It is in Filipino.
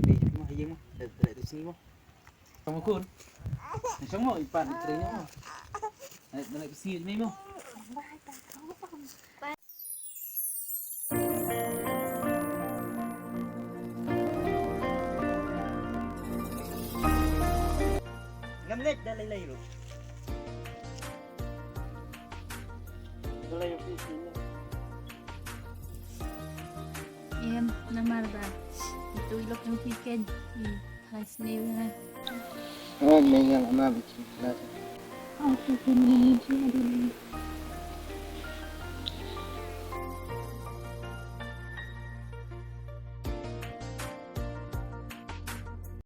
medyo mo hayang mo. Dali sini mo. Kamu kun. Nasang mo ipan train mo. Dali sini mo. Ngamlet dalay layro. Dalay yung pisin mo. Em, namarba. Ito ilok yung ticket. Has na yun. May nga ama bikin. Ako, pinili siya.